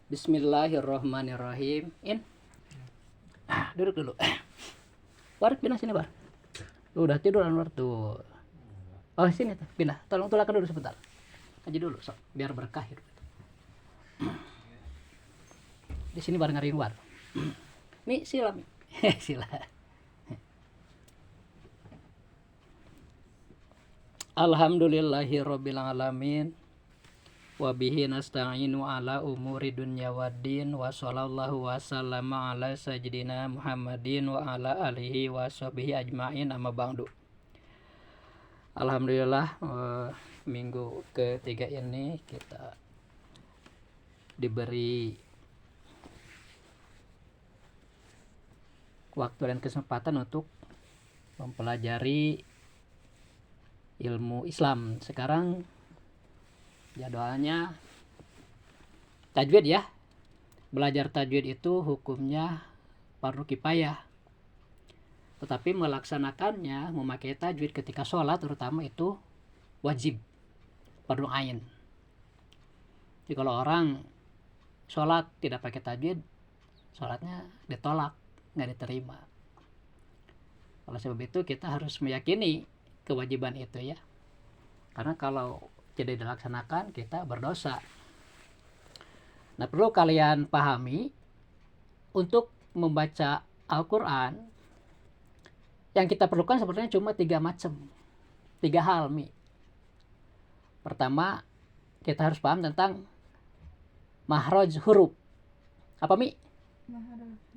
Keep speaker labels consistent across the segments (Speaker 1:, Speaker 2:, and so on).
Speaker 1: Bismillahirrahmanirrahim. Duduk dulu. Bar, pindah sini, Bar. Lu udah tidur Anwar tuh. Oh, sini tuh, pindah. Tolong tulakan dulu sebentar. Aja dulu, sok, biar berkah hidup. Di sini bareng ngariin War. Mi, sila, Mi. Sila. Alhamdulillahirabbil alamin. Wa bihi nasta'inu ala umuri dunya waddin wa sallallahu wa sallama ala sayyidina Muhammadin wa ala alihi wa sahbihi ajmain amma ba'du. Alhamdulillah, minggu ketiga ini kita diberi waktu dan kesempatan untuk mempelajari ilmu Islam. Sekarang jadwalnya tajwid ya. Belajar tajwid itu hukumnya fardu kifayah. Tetapi melaksanakannya, memakai tajwid ketika sholat terutama itu wajib, fardu ain. Jadi kalau orang sholat tidak pakai tajwid, sholatnya ditolak, nggak diterima. Oleh sebab itu kita harus meyakini kewajiban itu ya. Karena kalau tidak dilaksanakan kita berdosa. Nah, perlu kalian pahami, untuk membaca Al-Quran yang kita perlukan sebenarnya cuma 3 macam, 3 hal, Mi. Pertama, kita harus paham tentang mahraj huruf. Apa, Mi?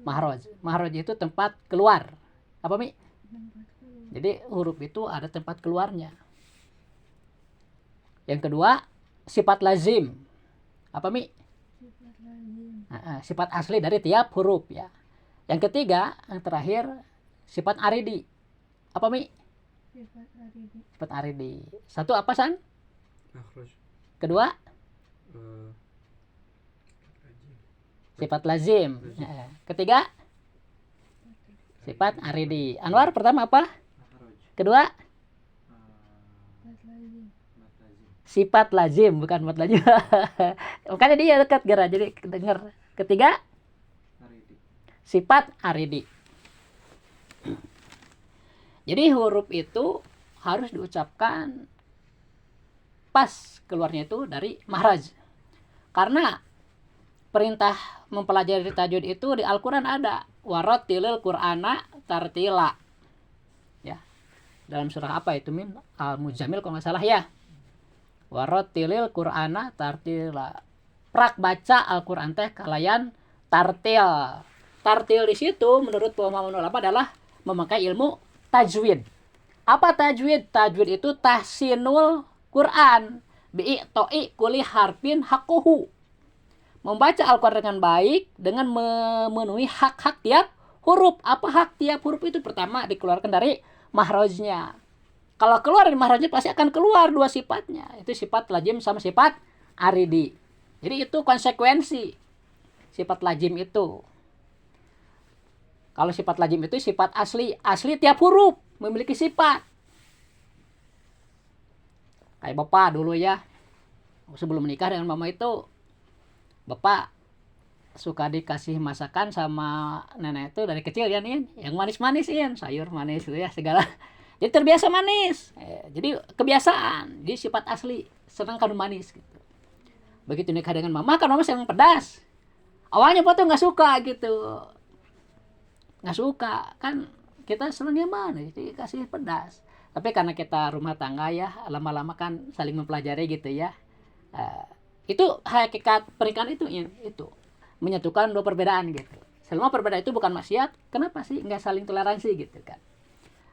Speaker 1: Mahraj. Mahraj itu tempat keluar. Apa, Mi? Jadi huruf itu ada tempat keluarnya. Yang kedua, sifat lazim. Apa, Mi?
Speaker 2: Sifat lazim.
Speaker 1: Sifat asli dari tiap huruf ya. Yang ketiga, yang terakhir, sifat aridi. Apa, Mi?
Speaker 2: Sifat aridi.
Speaker 1: Sifat aridi. Satu apa, San?
Speaker 3: Makhraj.
Speaker 1: Kedua, sifat lazim. Ketiga, sifat aridi. Anwar, pertama apa? Kedua,
Speaker 2: Sifat lazim.
Speaker 1: sifat lazim, bukan mat lazim. Makanya dia dekat gara, jadi dengar. Ketiga, sifat aridi. Jadi huruf itu harus diucapkan pas keluarnya itu dari mahraj. Karena perintah mempelajari tajwid itu di Al-Quran ada, warattilil Qur'ana tartila. Ya. Dalam surah apa itu, Min? Al-Muzammil kalau nggak salah ya. Warattilil Qur'ana tartila. Prak baca Al-Qur'an teh kalayan tartil. Tartil di situ menurut pemahaman ulama adalah memakai ilmu tajwid. Apa tajwid? Tajwid itu tahsinul Qur'an bi'to'i kulli harfin haqquhu. Membaca Al-Qur'an dengan baik dengan memenuhi hak-hak tiap huruf. Apa hak tiap huruf itu? Pertama, dikeluarkan dari mahrajnya. Kalau keluar dari mahrajnya pasti akan keluar 2 sifatnya. Itu sifat lazim sama sifat aridi. Jadi itu konsekuensi sifat lazim itu. Kalau sifat lazim itu sifat asli. Asli tiap huruf memiliki sifat. Kayak Bapak dulu ya. Sebelum menikah dengan Mama itu, Bapak suka dikasih masakan sama nenek itu dari kecil ya, nih, yang manis-manis ya, sayur manis itu ya, segala. Jadi terbiasa manis. Jadi kebiasaan. Jadi sifat asli. Senang kalau manis gitu. Begitu nikah dengan Mama, kan Mama senang pedas. Awalnya Bapak tuh nggak suka gitu. Nggak suka. Kan kita senangnya manis. Jadi kasih pedas. Tapi karena kita rumah tangga ya, lama-lama kan saling mempelajari gitu ya. Itu hakikat pernikahan itu ya, itu. Menyatukan 2 perbedaan gitu. Selama perbedaan itu bukan maksiat, kenapa sih nggak saling toleransi gitu kan.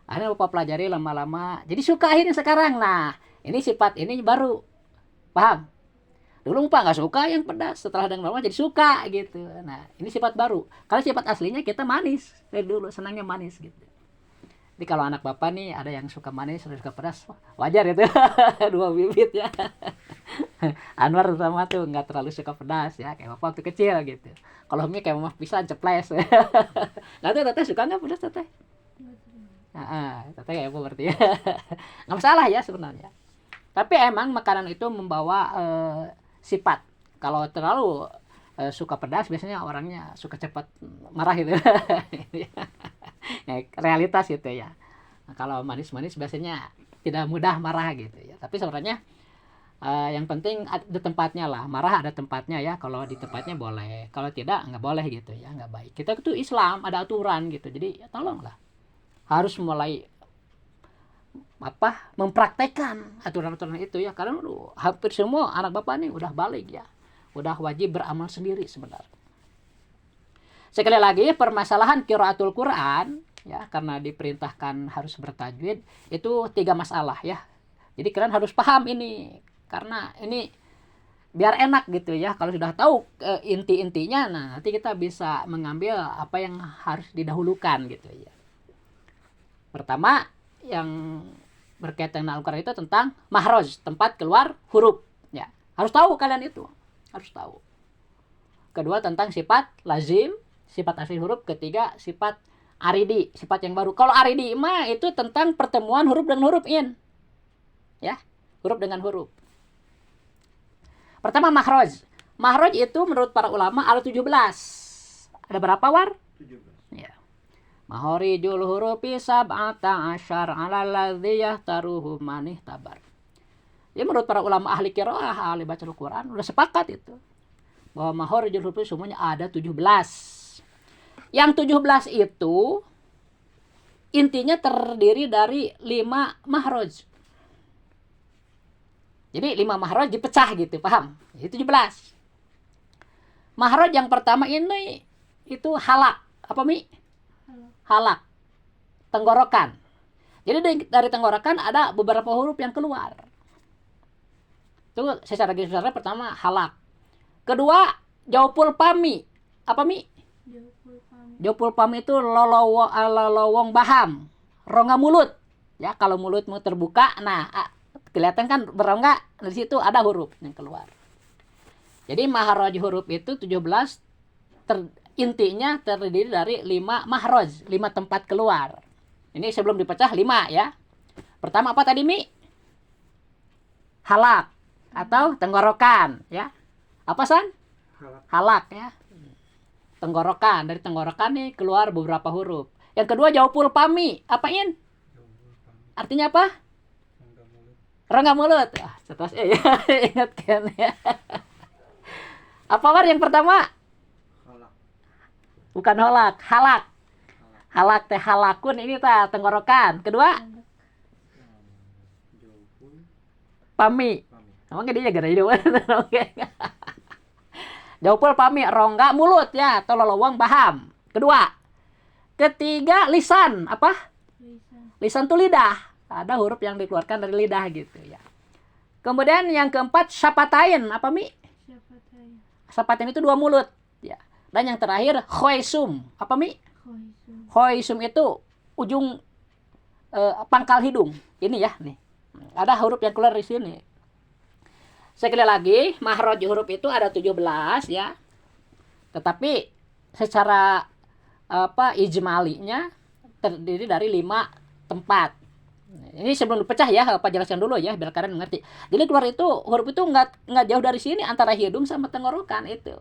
Speaker 1: Akhirnya Bapak pelajari lama-lama. Jadi suka akhirnya sekarang. Nah, ini sifat ini baru. Paham? Dulu Bapak nggak suka yang pedas. Setelah dengan lama jadi suka gitu. Nah, ini sifat baru. Kalau sifat aslinya kita manis. Dari dulu senangnya manis gitu. Jadi kalau anak Bapak nih ada yang suka manis, ada yang suka pedas. Wajar itu. 2 bibit ya. Anwar sama tuh nggak terlalu suka pedas ya. Kayak Bapak waktu kecil gitu. Kalau Umi kayak Mama pisan ceples. Nah tuh Teteh suka nggak pedas Teteh? Teteh kayak apa berarti ya. Nggak masalah ya sebenarnya. Tapi emang makanan itu membawa sifat. Kalau terlalu suka pedas biasanya orangnya suka cepat marah gitu. Ya, realitas gitu ya. Nah, kalau manis-manis biasanya tidak mudah marah gitu ya. Tapi sebenarnya yang penting ada tempatnya lah. Marah ada tempatnya ya. Kalau di tempatnya boleh. Kalau tidak nggak boleh gitu ya. Nggak baik. Kita itu Islam ada aturan gitu. Jadi ya tolonglah. Harus mulai mempraktekkan aturan-aturan itu ya. Karena hampir semua anak bapak nih udah balik ya. Udah wajib beramal sendiri sebenarnya. Sekali lagi permasalahan qiraatul Quran ya, karena diperintahkan harus bertajwid itu 3 masalah ya. Jadi kalian harus paham ini. Karena ini biar enak gitu ya. Kalau sudah tahu inti-intinya, nah nanti kita bisa mengambil apa yang harus didahulukan gitu ya. Pertama yang berkaitan dengan Al-Quran itu tentang mahraj, tempat keluar huruf ya. Harus tahu kalian itu. Harus tahu. Kedua tentang sifat lazim, sifat asli huruf. Ketiga sifat aridi, sifat yang baru. Kalau aridi mah itu tentang pertemuan huruf dengan huruf in. Ya, huruf dengan huruf. Pertama makhraj. Makhraj itu menurut para ulama ada 17. Ada berapa war?
Speaker 3: 17.
Speaker 1: Ya. Mahorijul hurufi sab'ata asyar 'alal ladzi yahtaruhu man ihtabar. Ya menurut para ulama ahli qiraah, ahli baca Al-Qur'an udah sepakat itu. Bahwa mahorijul hurufi semuanya ada 17. Yang 17 itu intinya terdiri dari 5 mahraj. Jadi 5 mahraj dipecah gitu, paham? Itu 17. Mahraj yang pertama ini itu halak. Apa Mi? Halak. Tenggorokan. Jadi dari tenggorokan ada beberapa huruf yang keluar. Itu secara garis besar pertama halak. Kedua jaupul pami. Apa Mi? Jaupul pami itu lolowong baham. Rongga mulut. Ya, kalau mulutmu terbuka, nah kelihatan kan berongga, di situ ada huruf yang keluar. Jadi mahraj huruf itu 17 intinya terdiri dari 5 mahraj, 5 tempat keluar. Ini sebelum dipecah 5 ya. Pertama apa tadi Mi? Halak atau tenggorokan ya. Apa San? Halak ya. Tenggorokan, dari tenggorokan nih keluar beberapa huruf. Yang kedua jaupul pami, apain? Artinya apa? Rongga mulut. Setelah ingat kan ya. Apa war yang pertama?
Speaker 3: Halak.
Speaker 1: Bukan holak, halak. Halak teh halakun ini tah tenggorokan. Kedua?
Speaker 3: Jaupul
Speaker 1: Pami.
Speaker 3: pami.
Speaker 1: Emang dia gara hidung. Jaupul pami, rongga mulut ya, atau lolowong baham. Kedua. Ketiga lisan, apa? Lisan tuh lidah. Ada huruf yang dikeluarkan dari lidah gitu ya. Kemudian yang keempat syapatain, apa Mi? Syapatain itu 2 mulut ya. Dan yang terakhir khoisum, apa Mi? Khoisum itu ujung pangkal hidung. Ini ya, nih. Ada huruf yang keluar di sini. Sekali lagi, mahraj huruf itu ada 17 ya. Tetapi secara ijmalinya terdiri dari 5 tempat. Ini sebelum dipecah ya, Pak jelaskan dulu ya biar kalian mengerti. Jadi keluar itu huruf itu nggak jauh dari sini antara hidung sama tenggorokan itu.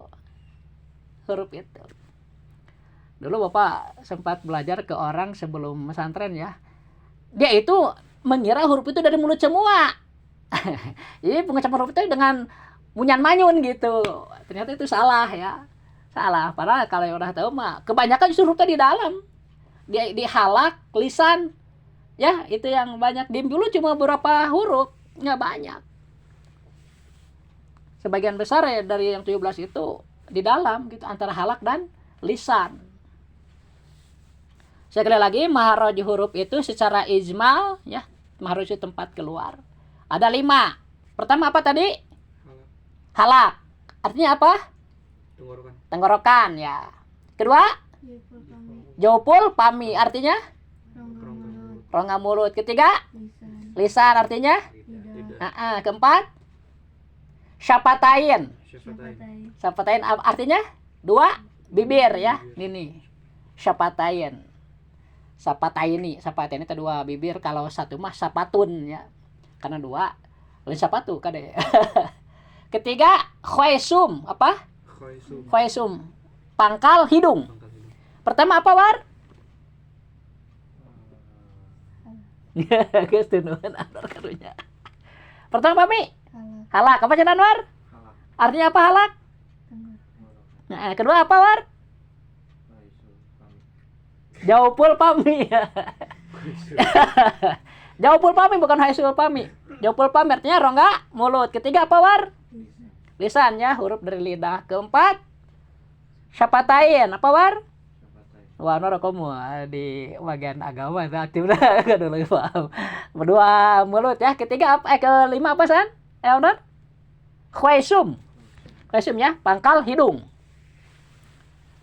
Speaker 1: Huruf itu. Dulu Bapak sempat belajar ke orang sebelum pesantren ya. Dia itu mengira huruf itu dari mulut semua. Jadi pengucapan huruf itu dengan munyan manyun gitu. Ternyata itu salah ya. Salah. Padahal kalau yang udah tahu mah kebanyakan justru hurufnya di dalam. Di halak, lisan. Ya, itu yang banyak. Dim dulu cuma beberapa huruf, nggak banyak. Sebagian besar ya dari yang 17 itu di dalam gitu antara halak dan lisan. Sekali lagi mahraj huruf itu secara ijmal ya, mahraj itu tempat keluar. Ada 5. Pertama apa tadi? Halak. Artinya apa?
Speaker 3: Tenggorokan.
Speaker 1: Tenggorokan ya. Kedua? Jaupul pami artinya? Rongga mulut. Ketiga? Lisan artinya? Keempat? Syapatain. Syapatain artinya? 2 bibir ya. Ini. Syapatain. Sapataini. Sapataini itu 2 bibir. Kalau 1 mah sapatun ya. Karena 2 lain sapatu kade. Ketiga khoisum apa? Khaisum. Pangkal hidung. Pertama apa war? Geus teu nuhun Anwar karunya. Pertama apa Mi?
Speaker 2: Halak.
Speaker 1: Halak. Apa cenah Anwar?
Speaker 3: Halak.
Speaker 1: Artinya apa halak?
Speaker 2: Tenggorokan.
Speaker 1: Nah, kedua apa war? Jaupul pami. Jaupul pami bukan haisul pami. Jaupul pami artinya rongga mulut. Ketiga apa war?
Speaker 2: Lisan.
Speaker 1: Lisan ya, huruf dari lidah. Keempat syafatain. Apa war? Wah, Nora kamu di bagian agama itu aktif dah, kan dulu paham. Kedua mulut ya, ketiga apa? Kelima apa san? Nor? Khaisum. Khaisum ya, pangkal hidung.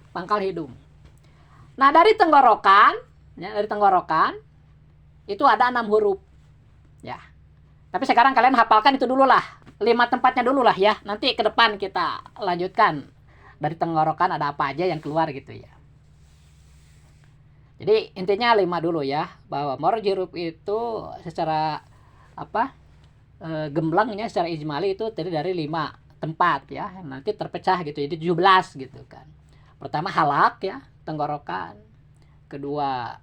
Speaker 1: Pangkal hidung. Nah, dari tenggorokan, ya, dari tenggorokan itu ada 6 huruf. Ya. Tapi sekarang kalian hafalkan itu dulu lah. 5 tempatnya dulu lah ya. Nanti ke depan kita lanjutkan. Dari tenggorokan ada apa aja yang keluar gitu ya. Jadi intinya 5 dulu ya, bahwa makhraj huruf itu secara gemblangnya secara ijmali itu terdiri dari 5 tempat ya, nanti terpecah gitu, jadi 17 gitu kan. Pertama halak ya, tenggorokan. Kedua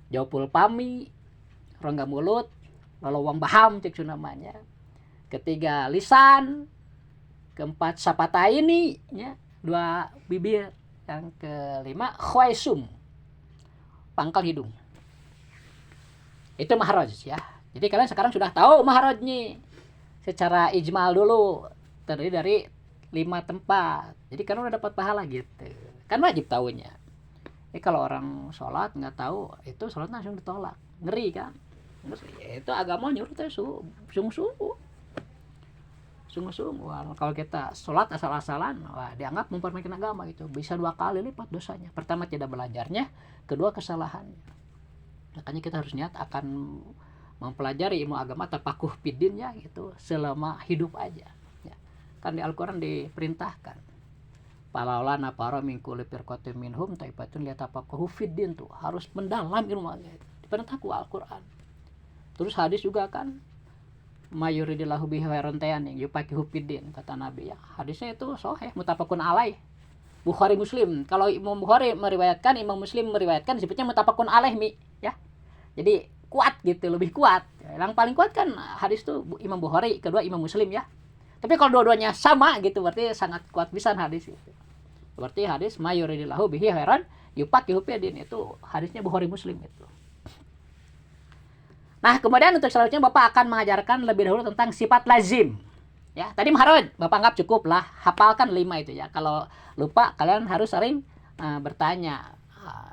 Speaker 1: jaupul pami, rongga mulut, lolowang baham cek namanya. Ketiga lisan. Keempat sapataini ya, 2 bibir. Yang kelima khaisum, pangkal hidung. Itu makhraj ya. Jadi kalian sekarang sudah tahu makhrajnya secara ijmal dulu, terdiri dari 5 tempat. Jadi kalian udah dapat pahala gitu. Kan wajib tahunya. Kalau orang sholat nggak tahu, itu sholat langsung ditolak. Ngeri kan? Itu agama nyuruh tuh sungguh-sungguh. Sungguh-sungguh. Kalau kita sholat asal-asalan, wah, dianggap mempermainkan agama gitu. Bisa 2 kali lipat dosanya. Pertama tidak belajarnya, kedua kesalahannya. Makanya kita harus niat akan mempelajari ilmu agama tapakuh fiddin ya gitu selama hidup aja. Ya. Kan di Al-Quran diperintahkan. Palaulana para min kulli firqatin minhum taibatun liyatafaqqahu fiddin tuh harus mendalam ilmu agama. Diperintahkan Al-Quran. Terus hadis juga kan mayuridillahu bihi khairan tayani yufaqihu fiddin kata Nabi ya. Hadisnya itu sahih muttafaqun alaih. Bukhari Muslim. Kalau Imam Bukhari meriwayatkan, Imam Muslim meriwayatkan disebutnya muttafaqun alaih mi ya. Jadi kuat gitu, lebih kuat. Yang paling kuat kan hadis itu Imam Bukhari, kedua Imam Muslim ya. Tapi kalau dua-duanya sama gitu berarti sangat kuat pisan hadis itu. Berarti hadis mayuridillahu bihi khairan yufaqihu fiddin itu hadisnya Bukhari Muslim itu. Nah, kemudian untuk selanjutnya Bapak akan mengajarkan lebih dahulu tentang sifat lazim. Ya, tadi makhraj Bapak anggap cukup lah, hafalkan 5 itu ya. Kalau lupa kalian harus sering bertanya.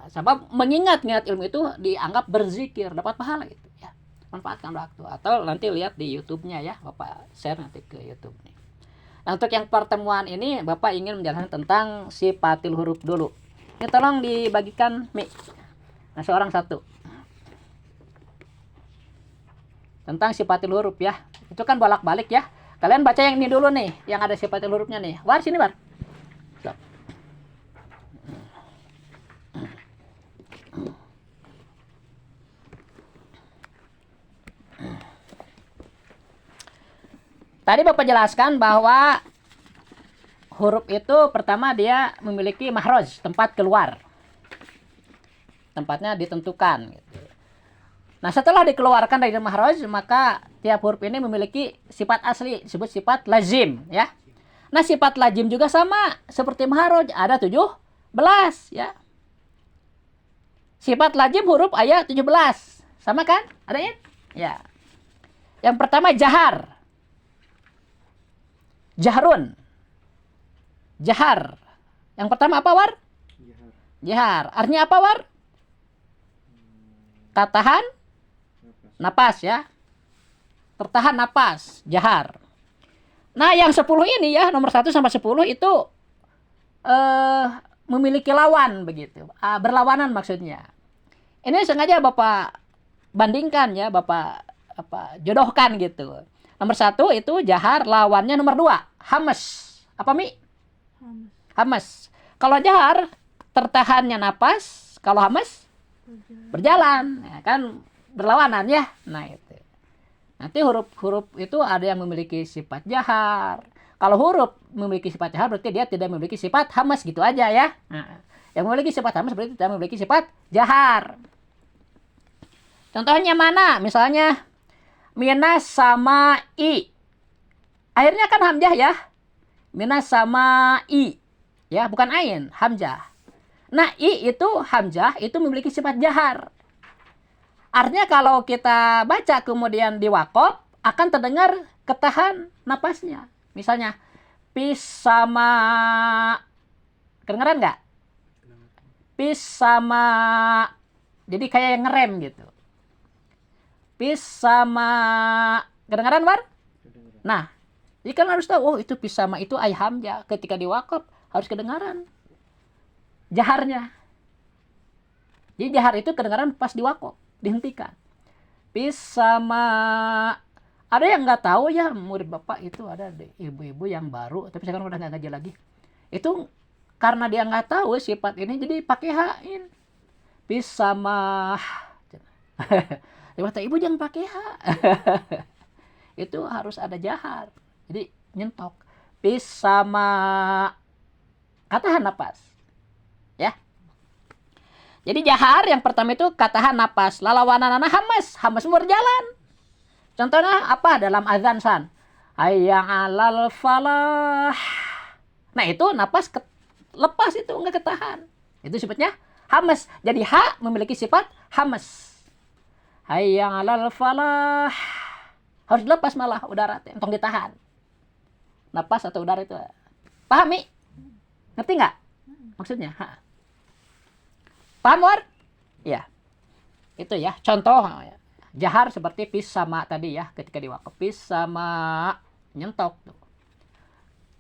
Speaker 1: Sebab mengingat-ingat ilmu itu dianggap berzikir, dapat pahala gitu ya. Manfaatkan waktu atau nanti lihat di YouTube-nya ya, Bapak share nanti ke YouTube nih. Nah, untuk yang pertemuan ini Bapak ingin menjelaskan tentang sifatil huruf dulu. Ini tolong dibagikan mic. Nah, seorang satu. Tentang sifatil huruf ya. Itu kan bolak-balik ya. Kalian baca yang ini dulu nih, yang ada sifatil hurufnya nih. War sini, War. Stop. Tadi Bapak jelaskan bahwa huruf itu pertama dia memiliki makhraj, tempat keluar. Tempatnya ditentukan gitu. Nah, setelah dikeluarkan dari makhraj, maka tiap huruf ini memiliki sifat asli, disebut sifat lazim ya. Nah, sifat lazim juga sama seperti makhraj, ada 17 ya. Sifat lazim huruf ayat 17. Sama kan? Ada ya? Yang pertama jahar. Jahrun. Jahar. Yang pertama apa, War? Jahar. Artinya apa, War? Tertahan napas ya. Tertahan napas, jahar. Nah, yang 10 ini ya, nomor 1 sampai 10 itu memiliki lawan begitu. Berlawanan maksudnya. Ini sengaja Bapak bandingkan ya, Bapak jodohkan gitu. Nomor 1 itu jahar, lawannya nomor 2 hamas. Apa Mi? Hamas. Kalau jahar tertahannya napas, kalau hamas berjalan. Ya, kan berlawanan ya. Nah, itu. Nanti huruf-huruf itu ada yang memiliki sifat jahar, Kalau huruf memiliki sifat jahar berarti dia tidak memiliki sifat hamas gitu aja ya. Nah, yang memiliki sifat hamas berarti tidak memiliki sifat jahar. Contohnya mana? Misalnya minas sama i. Akhirnya kan hamzah ya. Minas sama i. Ya, bukan ain, hamzah. Nah, i itu hamzah itu memiliki sifat jahar. Artinya kalau kita baca kemudian diwakaf akan terdengar ketahan napasnya. Misalnya pis sama, kedengeran nggak? Pis sama, jadi kayak yang ngerem gitu. Pis sama, kedengeran War? Nah, jadi kan harus tahu, oh itu pis sama itu ay hamzah. Ketika diwakaf harus kedengaran jaharnya. Jadi jahar itu kedengaran pas diwakaf, dihentikan. Pis sama, ada yang nggak tahu ya, murid bapak itu ada ibu-ibu yang baru, tapi sekarang udah nggak ngaji lagi. Itu karena dia nggak tahu sifat ini, jadi pakai hain. Pis sama, dia kata ibu jangan pakai ha. Itu harus ada jahar. Jadi nyentok. Pis sama, katahan napas. Ya. Jadi jahar yang pertama itu katahan napas. Lalawananana hamas. Hamas berjalan. Contohnya apa dalam azan san? Hayya 'alal falah. Nah itu napas lepas itu enggak ketahan. Itu sifatnya hamas. Jadi ha memiliki sifat hamas. Hayya 'alal falah. Harus dilepas malah udara entong ditahan. Napas atau udara itu. Pahami? Ngerti nggak? Maksudnya? Ha. Paham, War? Ya. Itu ya, contoh ya. Jahar seperti pis sama tadi ya, ketika diwakaf pis sama nyentok tuh.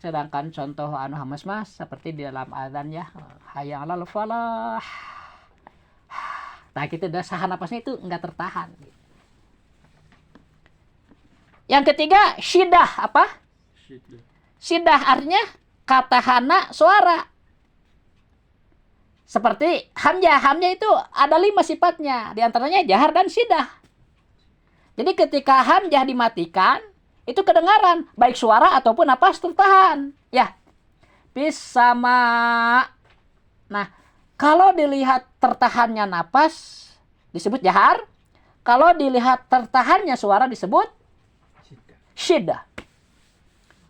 Speaker 1: Sedangkan contoh anu hamas mas seperti di dalam azan ya, hayya 'alal falah. Nah, kita udah sahan napasnya itu enggak tertahan. Yang ketiga, syidah apa? Syidah artinya katahana suara. Seperti hamzah. Hamzah itu ada 5 sifatnya. Di antaranya jahar dan syidah. Jadi ketika hamzah dimatikan, itu kedengaran. Baik suara ataupun napas tertahan. Ya. Pis sama. Nah, kalau dilihat tertahannya napas, disebut jahar. Kalau dilihat tertahannya suara, disebut syidah.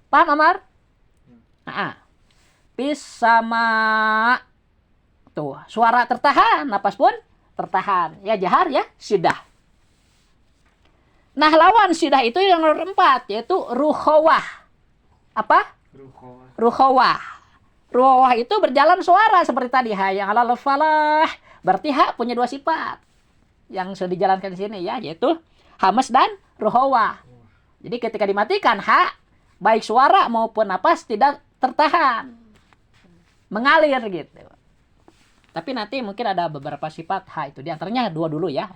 Speaker 1: Paham, Amar? Nah, pis sama. Tuh, suara tertahan, napas pun tertahan. Ya jahar ya, syidah. Nah, lawan syidah itu yang nomor 4, yaitu rukhawah. Apa? Rukhawah. Rukhawah itu berjalan suara seperti tadi. Hayya 'alal falah. Berarti ha punya 2 sifat. Yang sudah dijalankan di sini ya, yaitu hamas dan rukhawah. Jadi ketika dimatikan ha, baik suara maupun napas tidak tertahan. Mengalir gitu. Tapi nanti mungkin ada beberapa sifat ha itu. Di antaranya 2 dulu ya.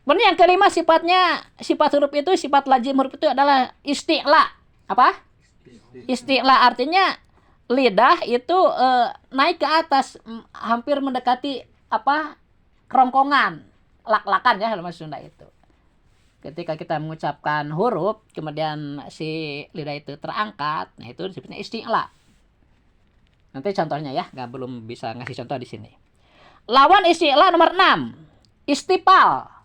Speaker 1: Kemudian yang kelima sifatnya, sifat huruf itu, sifat lazim huruf itu adalah isti'la. Apa? Isti'la artinya lidah itu naik ke atas, hampir mendekati apa? Kerongkongan, lak-lakan ya dalam bahasa Sunda itu. Ketika kita mengucapkan huruf, kemudian si lidah itu terangkat, nah itu disebutnya isti'la. Nanti contohnya ya, belum bisa ngasih contoh di sini. Lawan isti'la nomor 6, istipal.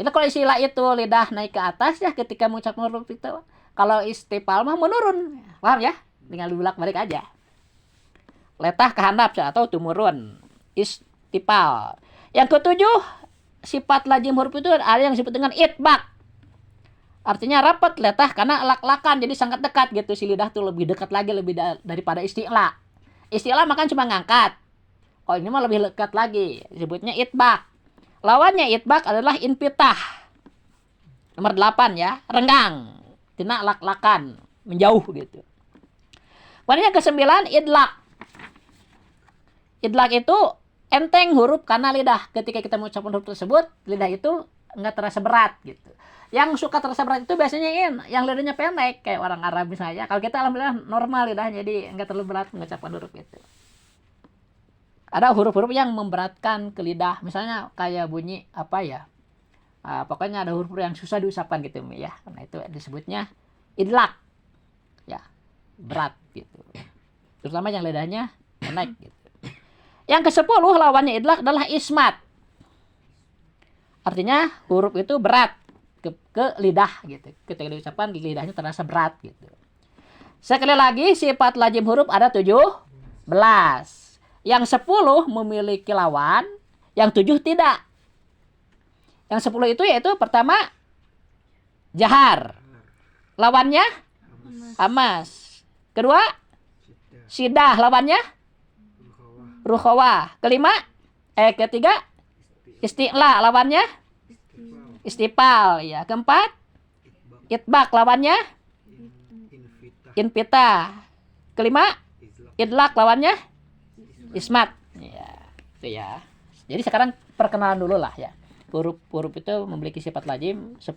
Speaker 1: Jadi kalau isti'la itu lidah naik ke atas ya ketika mengucapkan huruf itu. Kalau istipal mah menurun. Paham ya? Tinggal dibulak-balik aja. Letah ke handap atau tumurun. Istipal. Yang ketujuh, sifat lazim huruf itu ada yang disebut dengan itbaq. Artinya rapat, letah karena lak-lakan, jadi sangat dekat gitu. Si lidah tuh lebih dekat lagi daripada isti'la. Isti'la makan cuma ngangkat. Oh ini mah lebih dekat lagi, disebutnya itbaq. Lawannya itbaq adalah infitah. Nomor 8 ya, renggang. Tina lak-lakan, menjauh gitu. Kemudian yang ke-9, idlaq. Idlaq itu enteng huruf karena lidah. Ketika kita mengucapkan huruf tersebut, lidah itu enggak terasa berat gitu. Yang suka terasa berat itu biasanya yang lidahnya pendek kayak orang Arab misalnya. Kalau kita alhamdulillah normal lidahnya, jadi enggak terlalu berat mengucapkan huruf itu. Ada huruf-huruf yang memberatkan ke lidah, misalnya kayak bunyi apa ya? Pokoknya ada huruf yang susah diucapkan gitu ya. Karena itu disebutnya idlaq. ya, berat gitu. Terutama yang lidahnya naik gitu. Yang ke-10 lawannya idlaq adalah ismat. Artinya huruf itu berat ke lidah gitu. Ketika diucapkan lidahnya terasa berat gitu. Sekali lagi sifat lazim huruf ada 17. Yang 10 memiliki lawan, yang 7 tidak. Yang 10 itu yaitu pertama jahar. Lawannya hamas. Kedua sidah, lawannya rukhawah. Ketiga isti'la, lawannya istifal ya. Keempat itbaq, lawannya infita. Kelima idlaq, lawannya ismat ya. Itu ya. Jadi sekarang perkenalan dulu lah ya. Huruf itu memiliki sifat lazim 10,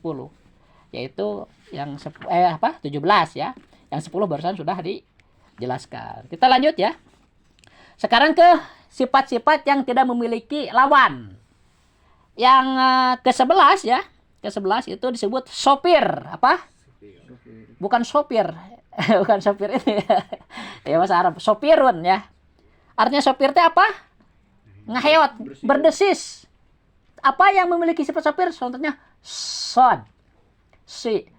Speaker 1: yaitu yang 17 ya. Yang 10 barusan sudah dijelaskan. Kita lanjut ya. Sekarang ke sifat-sifat yang tidak memiliki lawan. Yang ke-11 ya. Ke-11 itu disebut sopir. Apa? Bukan sopir. Bukan sopir ini. Ya bahasa Arab. Sopirun ya. Artinya sopir itu apa? Ngaheyot, berdesis. Apa yang memiliki sifat sopir? Contohnya sod. Si.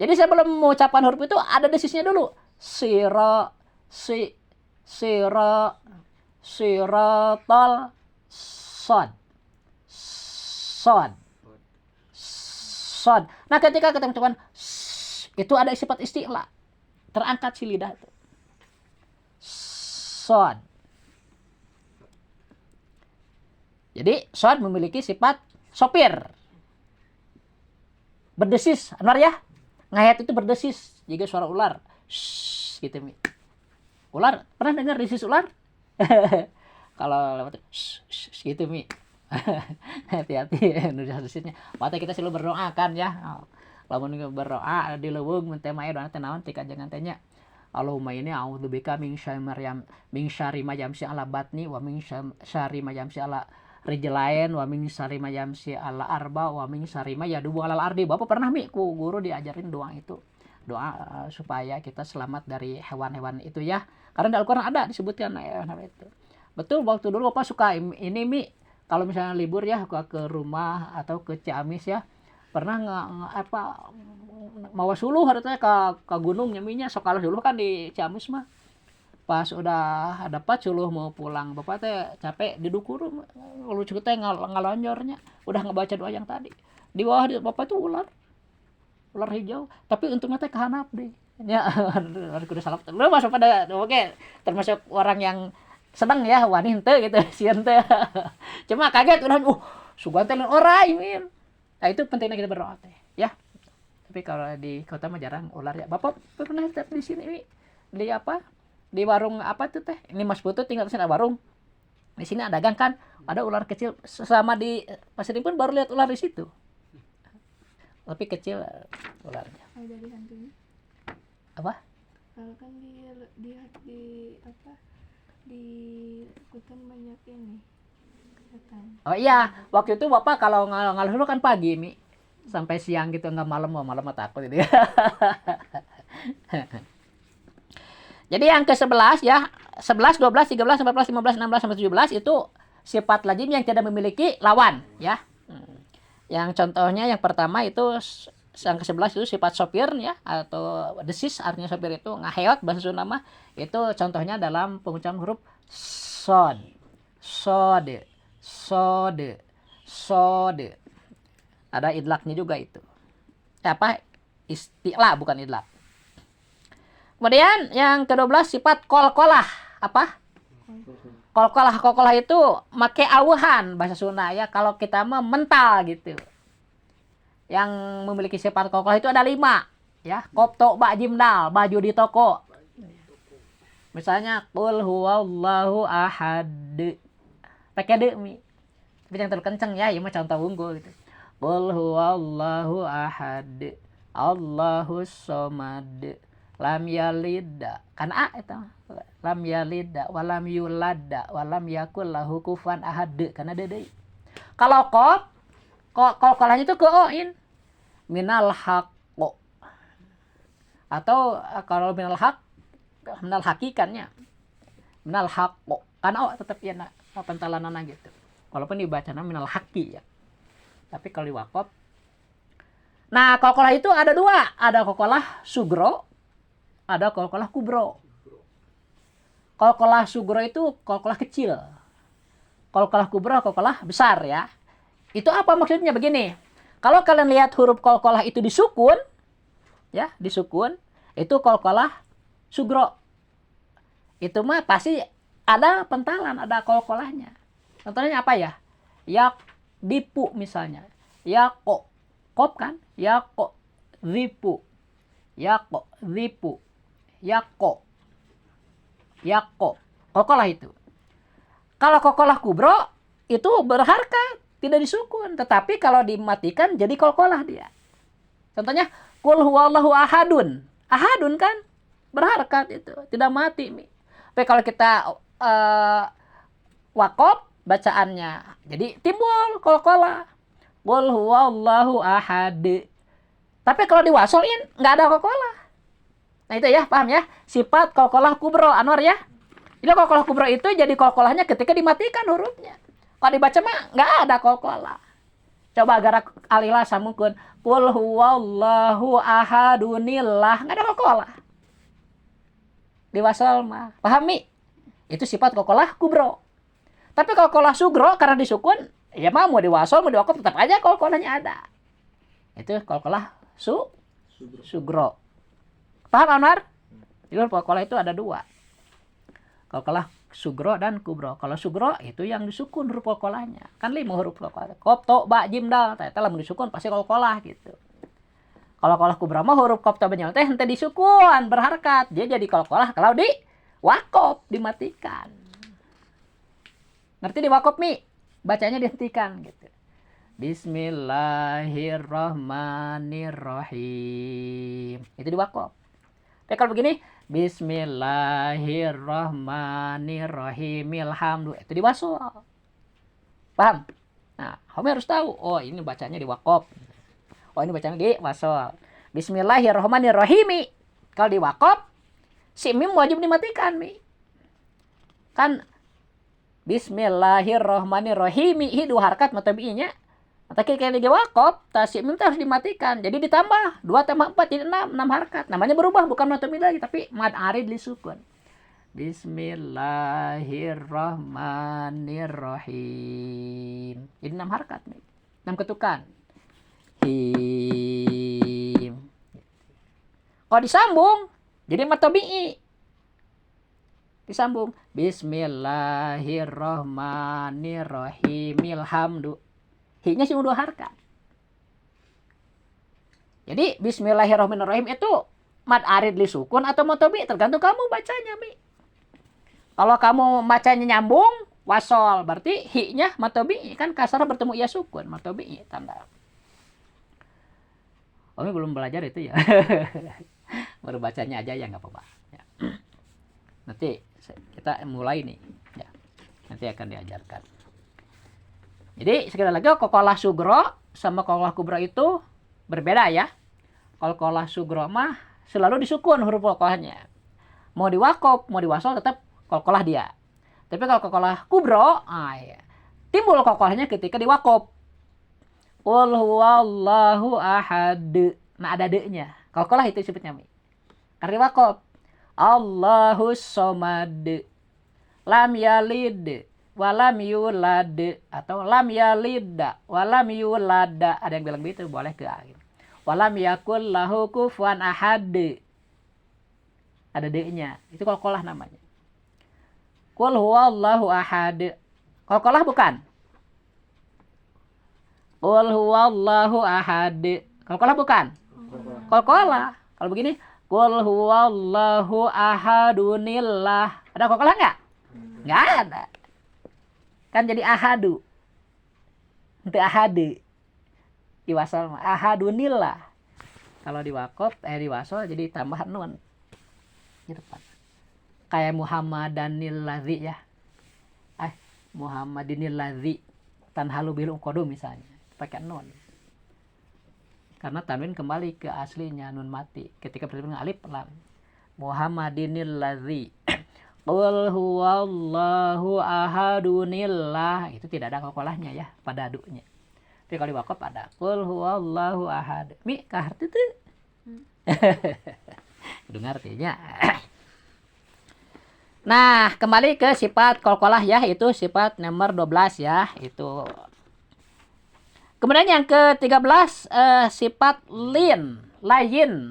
Speaker 1: Jadi sebelum mengucapkan huruf itu ada desisnya dulu. Sirotol, sod. Nah, ketika kita mengucapkan itu ada sifat isti'la. Terangkat si lidah itu. Sod. Jadi sod memiliki sifat sopir. Berdesis, Anwar ya. Ngayat itu berdesis. Jika suara ular. Shhh, gitu Mi. Ular, pernah dengar desis ular? Kalau lewat gitu Mi. Hati-hati desisnya. Mata kita selalu berdoa kan ya. Lamun berdoa di leuweung mun teh mah doa teh naon ti kajangan teh nya. Allahumma inni a'udzubika min syarri ma yamsi ala batni wa min syarri ma yamsi ala rijlain wa min syarri ma yamsi ala arba wa min syarri ma yadubu alal ardi. Bapak pernah Mi ku guru diajarin doa itu. Doa supaya kita selamat dari hewan-hewan itu ya. Karena di Al-Qur'an ada disebutkan itu. Betul, waktu dulu Bapak suka ini Mi, kalau misalnya libur ya ke rumah atau ke Ciamis ya. Pernah mawa suluh harusnya ke gunung nyaminya sok dulu kan di Ciamis mah. Pas udah dapat suluh mau pulang, Bapak teh capek di dukuru lucu teh ngalonyornya udah ngebaca doa yang tadi. Di bawah Bapak itu ular hijau, tapi untungnya teh kehanap deh. Ya, kudu salam. Lu masuk pada oke, termasuk orang yang sedang ya wani henteu gitu, sieun teh. Cuma kaget udah sugan teh orai Min. Nah, itu pentingnya kita berdoa teh, ya. Tapi kalau di kota mah jarang ular ya. Bapak pernah lihat di sini Mi? Di apa? Di warung apa tuh teh? Ini Mas Putu tinggal di sini ada warung. Di sini ada gang kan, ada ular kecil. Sama di Pasir pun baru lihat ular di situ. Tapi kecil ularnya.
Speaker 2: Ada di hantunya.
Speaker 1: Apa?
Speaker 2: Kalau kan di hutan banyak ini setan.
Speaker 1: Oh iya, waktu itu Bapak kalau ngalur kan pagi Mi. Sampai siang gitu, enggak malam mah takut gitu. Jadi yang ke-11 ya, 11, 12, 13, 14, 15, 16 sampai 17 itu sifat lazim yang tidak memiliki lawan ya. Yang contohnya yang pertama itu yang ke-11 itu sifat sopir ya atau desis, artinya sopir itu ngaheot bahasa Sunda mah. Itu contohnya dalam pengucapan huruf sod. Ada idlaknya juga itu. Apa? Isti'la bukan idlak. Kemudian yang ke-12 sifat kolkolah. Apa? Kolkolah itu make awuhan bahasa Sunda ya. Kalau kita mah mental gitu. Yang memiliki sifat kolkolah itu ada 5 ya. Kopto bak jimdal, baju di toko. Misalnya qul huwallahu ahad. Pakai de Mi. Tapi yang terlalu kenceng ya, mah contoh unggul gitu. Qul huwallahu ahad. Allahus somad. Lam yalid, kan A itu. Lam yalid walam yulad walam yakul lahu kufuwan ahad, karena deui. Kalau kolahnya itu ke oin. Minal haqqo. Atau kalau minal hakikannya minal haqo kan tetap ya pentalanana gitu. Walaupun dibacanya minal haqi ya. Tapi kalau di wakaf. Nah, qalqalah itu ada dua, ada qalqalah sugro, ada qalqalah kubro. Qalqalah sugro itu qalqalah kecil. Qalqalah kubro qalqalah besar ya. Itu apa maksudnya begini? Kalau kalian lihat huruf qalqalah itu disukun ya, disukun itu qalqalah sugro. Itu mah pasti ada pentalan, ada qalqalahnya. Contohnya apa ya? Yak dipu misalnya. Yako kop kan? Yako ripu. Yako ripu. Yako. Yako. Qalqalah itu. Kalau qalqalah kubro itu berharkat, tidak disukun, tetapi kalau dimatikan jadi qalqalah dia. Contohnya qul huwallahu ahadun. Ahadun kan berharkat itu, tidak mati. Tapi kalau kita wakaf bacaannya jadi timbul qalqalah. Qul huwallahu ahad. Tapi kalau diwasolin nggak ada qalqalah. Nah itu ya, paham ya? Sifat qalqalah kubro, Anwar ya. Jadi qalqalah kubro itu jadi qalqalahnya ketika dimatikan hurufnya. Kalau dibaca mah nggak ada qalqalah. Coba agar alila samungkeun qul huwallahu ahadunillah, nggak ada qalqalah. Diwasal mah. Pahami? Itu sifat qalqalah kubro. Tapi qalqalah sugro karena disukun, ya mah mau diwasal mau diwakaf tetap aja qalqalahnya ada. Itu qalqalah sugro. Paham Anwar? Jadi qalqalah itu ada dua. Qalqalah sugro dan kubro. Kalau sugro itu yang disukun huruf qalqalahnya. Kan 5 huruf qalqalah. Qaf, ta, ba, jim, dal. Tah eta lamun disukun pasti qalqalah gitu. Kalau qalqalah kubro mah huruf qaf, ta, ba, jim, teh henteu disukun, berharkat. Dia jadi qalqalah kalau di wakaf dimatikan. Ngerti di wakaf Mi? Bacanya dihentikan gitu. Bismillahirrahmanirrahim. Itu di wakaf. Tapi kalau begini, Bismillahirrahmanirrahim. Ilhamdu. Itu di wasol. Paham? Nah, kamu harus tahu. Oh, ini bacanya di wakaf. Oh, ini bacanya di wasol. Bismillahirrahmanirrahim. Kalau di wakaf, si mim wajib dimatikan, Mi. Kan Bismillahirrahmanirrahim. Dua harkat matabi'inya. Tapi kayak di wakaf, si mim harus dimatikan. Jadi ditambah 2 tambah 4 jadi 6 harkat. Namanya berubah, bukan matabi lagi tapi mad arid lisukun. Bismillahirrahmanirrahim. Jadi 6 harkat, Mi. 6 ketukan. Him. Kalau disambung jadi matabi'i. Disambung Bismillahirrahmanirrahim. Ilhamdu. Hi-nya cuma 2 harkat. Jadi Bismillahirrahmanirrahim itu mad arid li sukun atau matobi, tergantung kamu bacanya, Mi. Kalau kamu bacanya nyambung, wasol, berarti hi-nya matobi, kan kasar bertemu iya sukun, matobi tanda. Kami belum belajar itu ya. Baru bacanya aja ya nggak apa-apa. Ya. Nanti kita mulai nih. Ya. Nanti akan diajarkan. Jadi sekali lagi qalqalah sugro sama qalqalah kubro itu berbeda ya. Qalqalah sugro mah selalu disukun huruf qalqalahnya. Mau diwakaf, mau diwasal tetap qalqalah dia. Tapi kalau qalqalah kubro, ya, timbul qalqalahnya ketika diwakaf. Qul huwallahu ahad. Nah ada de-nya. Qalqalah itu sebutnya, Mi. Karena diwakaf. Allahus somad. Lam yalid walam yulad, atau lam yalida walam yulada, ada yang bilang begitu, boleh ke akhir. Walam yakul lahu kufuwan ahad, ada d-nya, itu qalqalah namanya. Qul huwallahu ahad, qalqalah bukan? Qul huwallahu ahad, qalqalah bukan? Qalqalah. Kalau begini, qul huwallahu ahadunillah, ada qalqalah nggak? Nggak ada. Kan jadi ahadu. Untuk ahadu. Diwasal ahadunillah. Kalau diwakaf, diwasal jadi tambahan nun. Di depan. Kayak Muhammadanilladzi ya. Muhammadinilladzi tanhalu bil uqadu misalnya. Pakai nun. karena tanwin kembali ke aslinya nun mati ketika bertemu dengan alif lam. Muhammadinil ladzi qul huwallahu ahadunillah, itu tidak ada qalqalahnya ya pada adunya. Tapi kalau di wakaf ada qul huwallahu ahad. Mi kaharti tuh. Udah ngertinya. Nah, kembali ke sifat qalqalah ya, itu sifat nomor 12 ya, itu. Kemudian yang ke-13 sifat lain,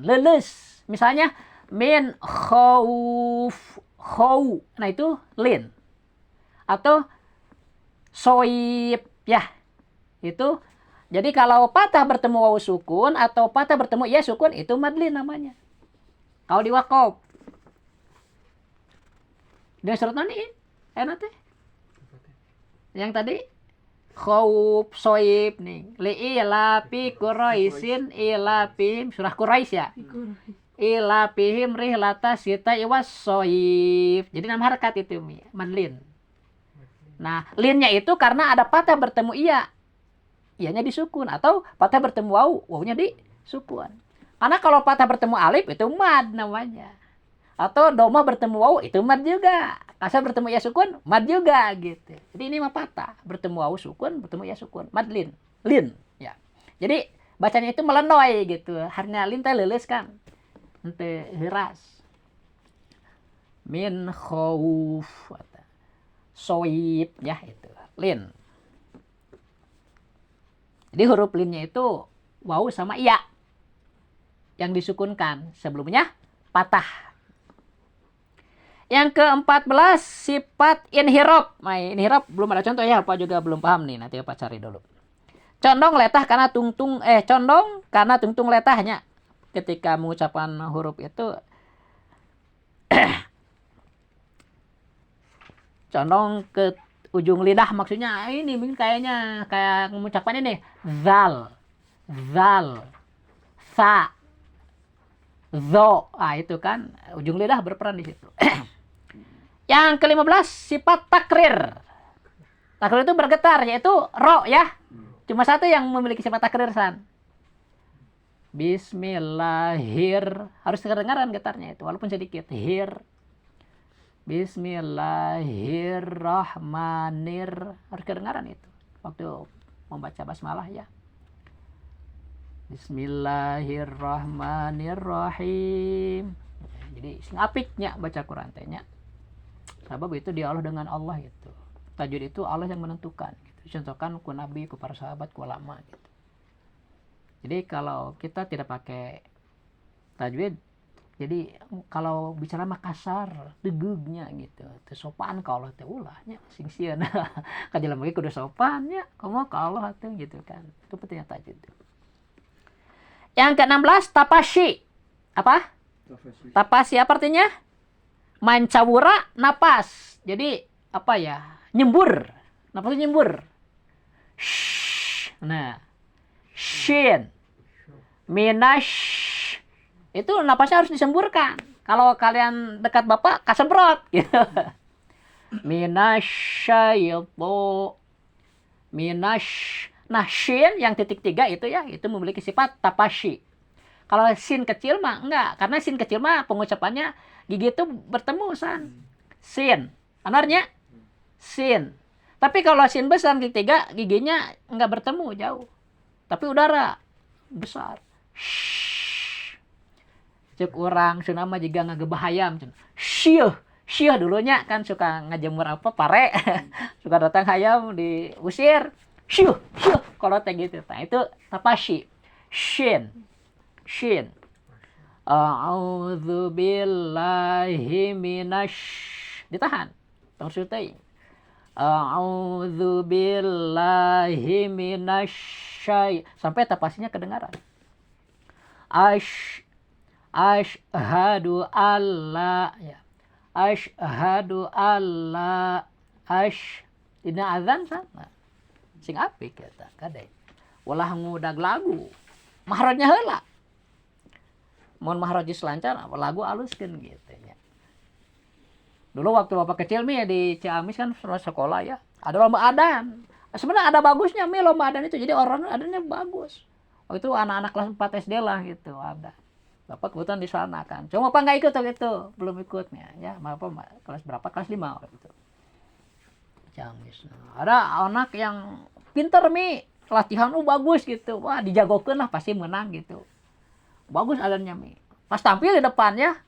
Speaker 1: lulus. Misalnya min khauf, nah itu lin. Atau soib ya. Itu jadi kalau patah bertemu wawu sukun atau patah bertemu ya sukun itu madlin namanya. Kalau di wakaf. Dia surat nani? Enak teh. Yang tadi khauf soib nih. Li'ilafi Quraisin ilafim surah Quraisy ya. Ilafihim rihlata sita iwas soib. Jadi nama harakat itu madlin. Nah, linnya itu karena ada patah bertemu iya. Iyanya disukun atau patah bertemu wawu, wawunya disukun. Karena kalau patah bertemu alif itu mad namanya. Atau domah bertemu wawu itu mad juga. Kasar bertemu ya sukun, mad juga gitu. Jadi ini mah patah, bertemu wawu sukun, bertemu ya sukun, mad lin ya. Jadi bacanya itu melenoy gitu. Harnya lin teh leuleus kan. Henteu heuras. Min khauf soib ya itu lin. Jadi huruf linnya itu wawu sama iya yang disukunkan, sebelumnya patah. Yang ke-14 sifat inhirab. Nah, inhirab belum ada contoh ya, Pak juga belum paham nih, nanti Pak cari dulu. Condong letah karena condong karena tungtung letahnya. Ketika mengucapkan huruf itu condong ke ujung lidah, maksudnya ini kayaknya kayak mengucapkan ini zal, sa, zo. Ah itu kan ujung lidah berperan di situ. Yang ke-15 sifat takrir. Takrir itu bergetar, yaitu ro ya. Cuma satu yang memiliki sifat takrir san. Bismillahir, harus kedengaran getarnya itu walaupun sedikit. Hir. Bismillahirrahmanir, harus kedengaran itu waktu membaca basmalah ya. Bismillahirrahmanirrahim. Jadi sing apiknya baca Quran tehnya. Sebab itu dialog dengan Allah gitu. Tajwid itu Allah yang menentukan gitu. Contohkan ku nabi, ku para sahabat, ku ulama gitu. Jadi kalau kita tidak pakai tajwid, jadi kalau bicara mah kasar, degugnya gitu. Teu sopan ka Allah teh ulahnya sing sieun. Ka jelema ge kudu sopannya, komo ka Allah teh gitu kan. Itu pentingnya tajwid. Yang ke-16 tapasyi. Apa? Tapasyi apa artinya? Mancawura napas. Jadi apa ya? Nyembur. Napasnya nyembur. Shh. Nah. Shin. Minash. Itu napasnya harus disemburkan. Kalau kalian dekat Bapak, kasemprot gitu. Minasyaitu. Minash. Nah, shin yang titik 3 itu ya, itu memiliki sifat tapasyi. Kalau sin kecil mah enggak, karena sin kecil mah pengucapannya gigi itu bertemu san. Sin. Anarnya sin. Tapi kalau sin besar titik 3 giginya enggak bertemu jauh. Tapi udara besar. Shh. Cek orang sunama juga ngagebahayam. Syuh. Syuh dulunya kan suka ngajemur apa pare. Suka datang hayam diusir. Syuh. Syuh. Kalau teh gitu. Nah itu tapasyi. Shin. Shin. A'udzu billahi minasy. Ditahan. Terus teuing. A'udzu billahi minasy. Sampai tapasinya kedengaran. Asyhadu alla ya. Asyhadu alla dina azan sama. Sing apik eta kade. Ulah ngudag lagu. Mahrajnya heula. Mun mahraj lancar lagu aluskeun gitu nya. Dulu waktu Bapak kecil mi di Ciamis kan sekolah ya. Ada lomba adan. Sebenarnya ada bagusnya mi lomba adan itu. Jadi orang adannya bagus. Oh itu anak-anak kelas 4 SD lah gitu ada. Bapak kebetulan di sana kan. Cuma Bapak nggak ikut waktu itu, belum ikutnya. Ya, Bapak kelas berapa? Kelas 5 waktu itu. Ciamis. Nah, ada anak yang pinter Mi, latihan bagus gitu. Wah, dijagokeun lah pasti menang gitu. Bagus adanya Mi. Pas tampil di depannya,